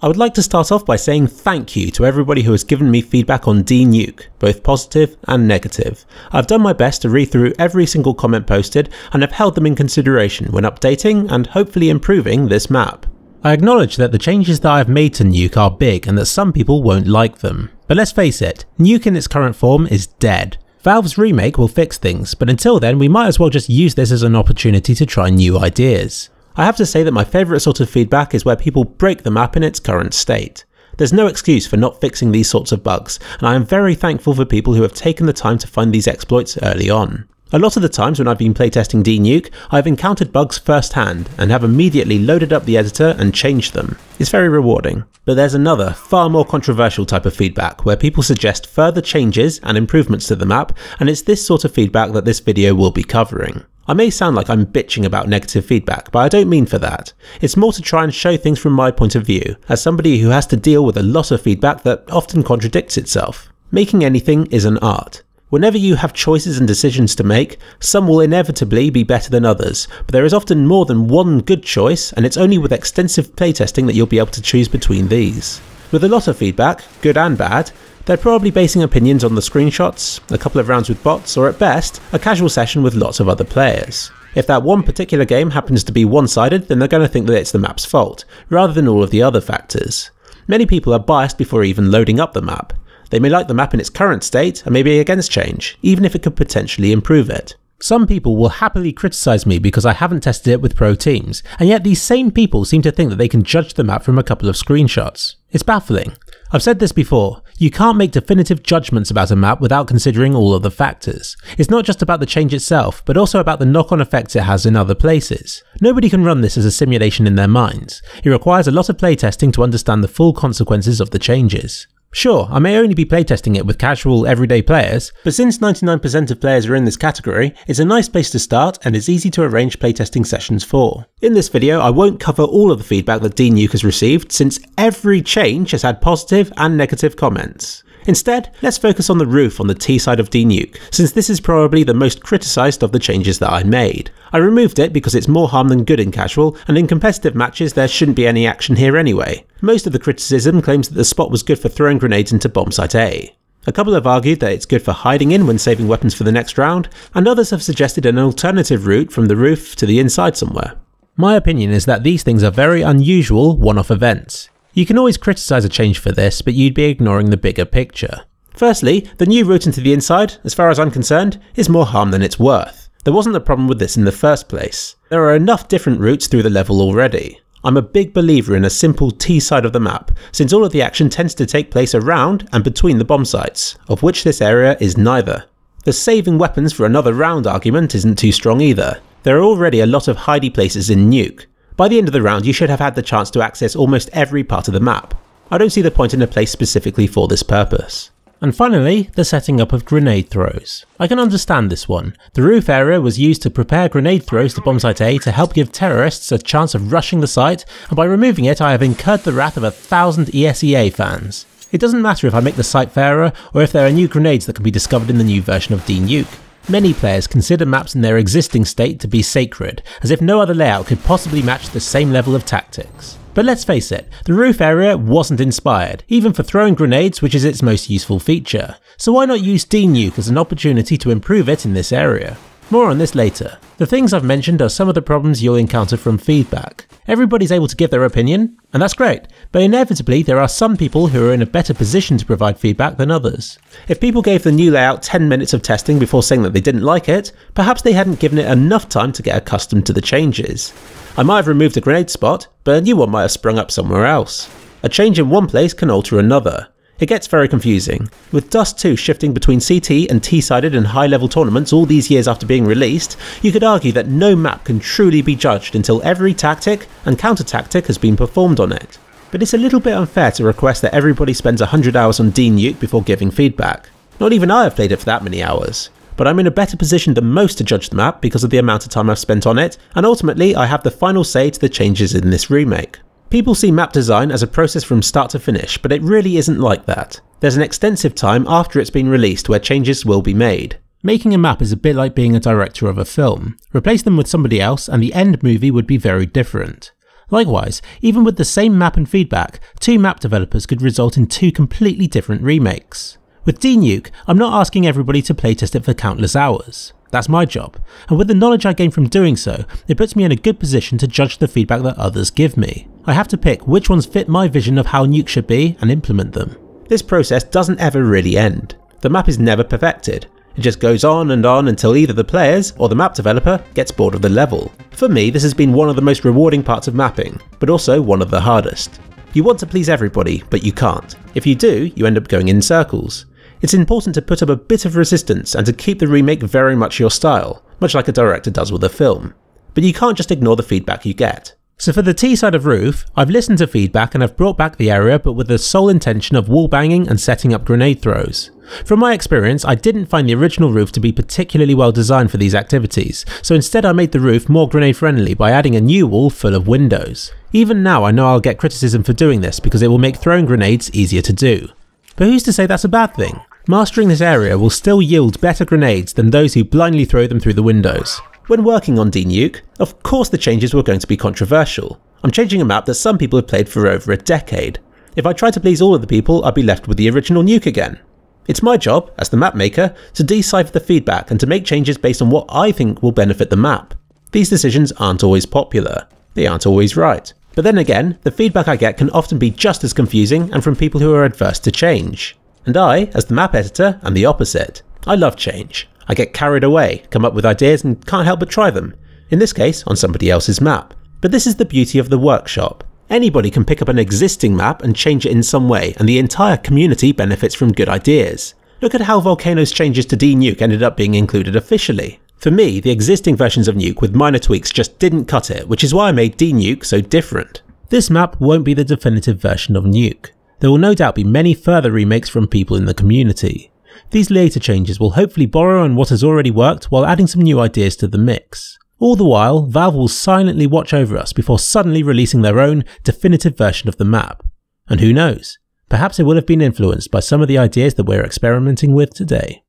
I would like to start off by saying thank you to everybody who has given me feedback on D-Nuke, both positive and negative. I've done my best to read through every single comment posted and have held them in consideration when updating and hopefully improving this map. I acknowledge that the changes that I've made to Nuke are big and that some people won't like them. But let's face it, Nuke in its current form is dead. Valve's remake will fix things, but until then we might as well just use this as an opportunity to try new ideas. I have to say that my favourite sort of feedback is where people break the map in its current state. There's no excuse for not fixing these sorts of bugs, and I am very thankful for people who have taken the time to find these exploits early on. A lot of the times when I've been playtesting D-Nuke, I've encountered bugs firsthand and have immediately loaded up the editor and changed them. It's very rewarding. But there's another, far more controversial type of feedback where people suggest further changes and improvements to the map, and it's this sort of feedback that this video will be covering. I may sound like I'm bitching about negative feedback, but I don't mean for that. It's more to try and show things from my point of view, as somebody who has to deal with a lot of feedback that often contradicts itself. Making anything is an art. Whenever you have choices and decisions to make, some will inevitably be better than others, but there is often more than one good choice, and it's only with extensive playtesting that you'll be able to choose between these. With a lot of feedback, good and bad, they're probably basing opinions on the screenshots, a couple of rounds with bots, or at best, a casual session with lots of other players. If that one particular game happens to be one-sided, then they're going to think that it's the map's fault, rather than all of the other factors. Many people are biased before even loading up the map. They may like the map in its current state, and may be against change, even if it could potentially improve it. Some people will happily criticise me because I haven't tested it with pro teams, and yet these same people seem to think that they can judge the map from a couple of screenshots. It's baffling. I've said this before, you can't make definitive judgments about a map without considering all of the factors. It's not just about the change itself, but also about the knock-on effects it has in other places. Nobody can run this as a simulation in their minds. It requires a lot of playtesting to understand the full consequences of the changes. Sure, I may only be playtesting it with casual, everyday players, but since 99% of players are in this category, it's a nice place to start and it's easy to arrange playtesting sessions for. In this video, I won't cover all of the feedback that D-Nuke has received, since every change has had positive and negative comments. Instead, let's focus on the roof on the T side of D-Nuke, since this is probably the most criticised of the changes that I made. I removed it because it's more harm than good in casual, and in competitive matches there shouldn't be any action here anyway. Most of the criticism claims that the spot was good for throwing grenades into bomb site A. A couple have argued that it's good for hiding in when saving weapons for the next round, and others have suggested an alternative route from the roof to the inside somewhere. My opinion is that these things are very unusual one-off events. You can always criticise a change for this, but you'd be ignoring the bigger picture. Firstly, the new route into the inside, as far as I'm concerned, is more harm than it's worth. There wasn't a problem with this in the first place. There are enough different routes through the level already. I'm a big believer in a simple T side of the map, since all of the action tends to take place around and between the bomb sites, of which this area is neither. The saving weapons for another round argument isn't too strong either. There are already a lot of hidey places in Nuke. By the end of the round you should have had the chance to access almost every part of the map. I don't see the point in a place specifically for this purpose. And finally, the setting up of grenade throws. I can understand this one. The roof area was used to prepare grenade throws to bomb site A to help give terrorists a chance of rushing the site, and by removing it I have incurred the wrath of 1,000 ESEA fans. It doesn't matter if I make the site fairer, or if there are new grenades that can be discovered in the new version of D-Nuke. Many players consider maps in their existing state to be sacred, as if no other layout could possibly match the same level of tactics. But let's face it, the roof area wasn't inspired, even for throwing grenades, which is its most useful feature. So why not use D-Nuke as an opportunity to improve it in this area? More on this later. The things I've mentioned are some of the problems you'll encounter from feedback. Everybody's able to give their opinion, and that's great, but inevitably there are some people who are in a better position to provide feedback than others. If people gave the new layout 10 minutes of testing before saying that they didn't like it, perhaps they hadn't given it enough time to get accustomed to the changes. I might have removed a grenade spot, but a new one might have sprung up somewhere else. A change in one place can alter another. It gets very confusing. With Dust 2 shifting between CT and T-sided and high-level tournaments all these years after being released, you could argue that no map can truly be judged until every tactic and counter-tactic has been performed on it. But it's a little bit unfair to request that everybody spends 100 hours on D-Nuke before giving feedback. Not even I have played it for that many hours. But I'm in a better position than most to judge the map because of the amount of time I've spent on it, and ultimately I have the final say to the changes in this remake. People see map design as a process from start to finish, but it really isn't like that. There's an extensive time after it's been released where changes will be made. Making a map is a bit like being a director of a film. Replace them with somebody else and the end movie would be very different. Likewise, even with the same map and feedback, two map developers could result in two completely different remakes. With D-Nuke, I'm not asking everybody to playtest it for countless hours. That's my job, and with the knowledge I gain from doing so, it puts me in a good position to judge the feedback that others give me. I have to pick which ones fit my vision of how Nuke should be and implement them. This process doesn't ever really end. The map is never perfected. It just goes on until either the players or the map developer gets bored of the level. For me, this has been one of the most rewarding parts of mapping, but also one of the hardest. You want to please everybody, but you can't. If you do, you end up going in circles. It's important to put up a bit of resistance and to keep the remake very much your style, much like a director does with a film. But you can't just ignore the feedback you get. So for the T side of Roof, I've listened to feedback and have brought back the area, but with the sole intention of wall banging and setting up grenade throws. From my experience, I didn't find the original roof to be particularly well designed for these activities, so instead I made the roof more grenade friendly by adding a new wall full of windows. Even now I know I'll get criticism for doing this because it will make throwing grenades easier to do. But who's to say that's a bad thing? Mastering this area will still yield better grenades than those who blindly throw them through the windows. When working on D-Nuke, of course the changes were going to be controversial. I'm changing a map that some people have played for over a decade. If I tried to please all of the people, I'd be left with the original Nuke again. It's my job, as the map maker, to decipher the feedback and to make changes based on what I think will benefit the map. These decisions aren't always popular. They aren't always right. But then again, the feedback I get can often be just as confusing and from people who are adverse to change. And I, as the map editor, am the opposite. I love change. I get carried away, come up with ideas and can't help but try them. In this case, on somebody else's map. But this is the beauty of the workshop. Anybody can pick up an existing map and change it in some way, and the entire community benefits from good ideas. Look at how Volcano's changes to D-Nuke ended up being included officially. For me, the existing versions of Nuke with minor tweaks just didn't cut it, which is why I made D-Nuke so different. This map won't be the definitive version of Nuke. There will no doubt be many further remakes from people in the community. These later changes will hopefully borrow on what has already worked while adding some new ideas to the mix. All the while, Valve will silently watch over us before suddenly releasing their own definitive version of the map. And who knows, perhaps it will have been influenced by some of the ideas that we're experimenting with today.